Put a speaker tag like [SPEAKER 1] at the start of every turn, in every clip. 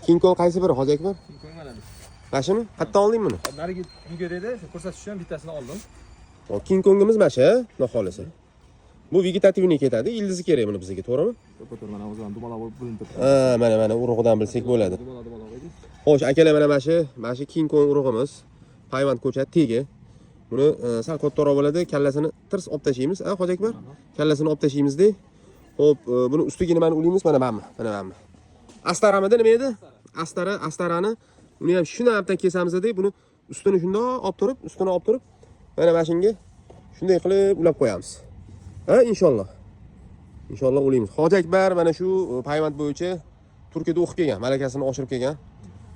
[SPEAKER 1] King Kong qaysi biri Hoji Akbar?
[SPEAKER 2] King Kong mana bu.
[SPEAKER 1] Mana shuni? Qayerdan olding buni?
[SPEAKER 2] Narigi videoda edi, ko'rsatish uchun bittasini oldim.
[SPEAKER 1] O King Kongimiz mana shu, xudo xolasa. Bu vegetativniy ketadi, ildizi kerak buni bizga, to'g'rimi?
[SPEAKER 2] To'g'ri, mana o'zidan dumaloq bo'lib bo'linib turibdi.
[SPEAKER 1] Mana urug'idan bilsak bo'ladi.
[SPEAKER 2] Dumaloq edi.
[SPEAKER 1] Xo'sh, akalar mana shu King Kong urug'imiz. Payvand ko'chat tegi. Buni sal kattaroq bo'ladi, kallasini tirs olib tashlaymiz, Hoji Akbar. Kallasini olib tashlaymiz-da. Xo'p, buni ustiga nimani ulaymiz? Mana mana. Astaramida nima edi? Astarani uni ham shuni hamdan kesamiz-da, buni ustini shundoq olib turib, mana shunga shunday qilib ulab qo'yamiz. Inshaalloh. Inshaalloh ulaymiz. Hoji Akbar mana shu payvand bo'yicha Turkiyada o'qib kelgan, malakasini oshirib kelgan.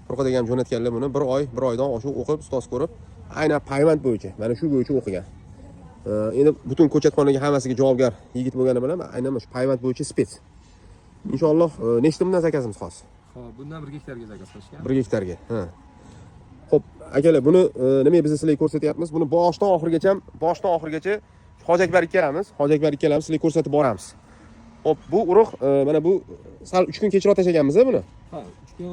[SPEAKER 1] Turkiyada ham jo'natganlar buni 1 oydan oshiq o'qib, ustoz ko'rib, aynan payvand bo'yicha, mana shu bo'yicha o'qigan. Endi butun ko'chatxonaga hammasiga javobgar yigit bo'lgani bilan aynan shu payvand bo'yicha spets. Inshaalloh nechta bundan zakazimiz hozir?
[SPEAKER 2] Xo'p, bundan 1 gektarga zakaz qilishgan.
[SPEAKER 1] 1 gektarga. Xo'p, akalar, buni nima biz sizlarga ko'rsatyapmiz? Buni boshdan oxirigacha Hoji Akbar ikkalamiz sizlarga ko'rsatib boramiz. Xo'p, bu urug' mana bu sal 3 kun kechroq tashlaganmiz-a buni?
[SPEAKER 2] 3 kun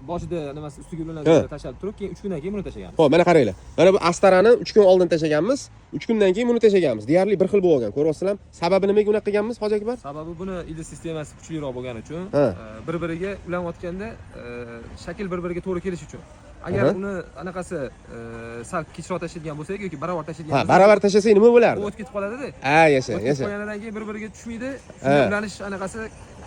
[SPEAKER 2] boshida nimasi ustiga bilan tashlab turib, keyin 3 kundan keyin buni tashlaganmiz.
[SPEAKER 1] Xo'p, mana qaranglar. Mana bu astarani 3 kun oldin tashlaganmiz, 3 kundan keyin buni tashlaganmiz. Deyarli bir xil bo'lgan. Ko'ryapsizlarmi? Sababi nimaga unaqa qilganmiz, Hoji Akbar?
[SPEAKER 2] Sababi buni ildiz sistemasi kuchliroq bo'lgani uchun, bir-biriga ulanayotganda shakl bir-biriga to'g'ri kelishi uchun. Agar uni anaqasi sal kechroq tashlangan bo'lsa yoki barobar tashlangan bo'lsa,
[SPEAKER 1] barobar tashlasak nima bo'lardi?
[SPEAKER 2] O'tib ketib qoladi-da.
[SPEAKER 1] Yasha.
[SPEAKER 2] Qolganidan keyin bir-biriga tushmaydi, ulanish anaqasi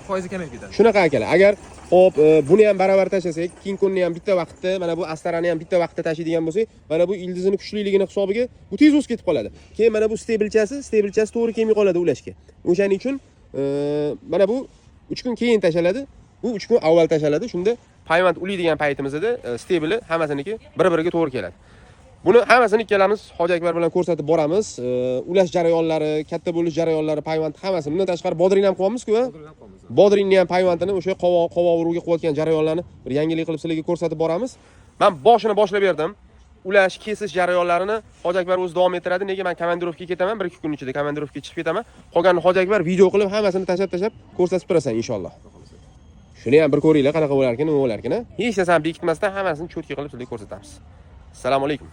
[SPEAKER 2] foizi kamayib ketadi.
[SPEAKER 1] Shunaqa akalar. Agar xo'p, buni ham barobar tashlasak, King Kongni ham bitta vaqtda, mana bu astarani ham bitta vaqtda tashlaydigan bo'lsak, mana bu ildizini kuchliligini hisobiga bu tez o'sib ketib qoladi. Keyin mana bu stabilchasi to'g'ri kelmay qoladi ulashga. O'shaning uchun mana bu 3 kun keyin tashaladi, bu 3 kun avval tashaladi. Shunda payvand ulaydigan paytimizda stabili hammasiniki bir-biriga to'g'ri keladi. Buni hammasini ikkalamiz Hoji Akbar bilan ko'rsatib boramiz. Ulash jarayonlari, katta bo'lish jarayonlari, payvand hammasi. Bundan tashqari bodringni ham qo'yamiz-ku, bodringni ham payvandini o'sha qovoq urug'iga qo'yotgan jarayonlarni bir yangilik qilib sizlarga ko'rsatib boramiz. Men boshini boshlab berdim. Ulash, kesish jarayonlarini Hoji Akbar o'zi davom ettiradi. Nega men komandirovkaga ketaman, 1-2 kun ichida komandirovkaga chiqib ketaman. Qolganini Hoji Akbar video qilib hammasini tashlab ko'rsatib turasan inshaalloh. Shuni ham bir ko'ringlar, qanaqa bo'lar ekan, nima bo'lar ekan. Hech narsani bekitmasdan hammasini cho'tki qilib sizlarga ko'rsatamiz. Assalomu alaykum.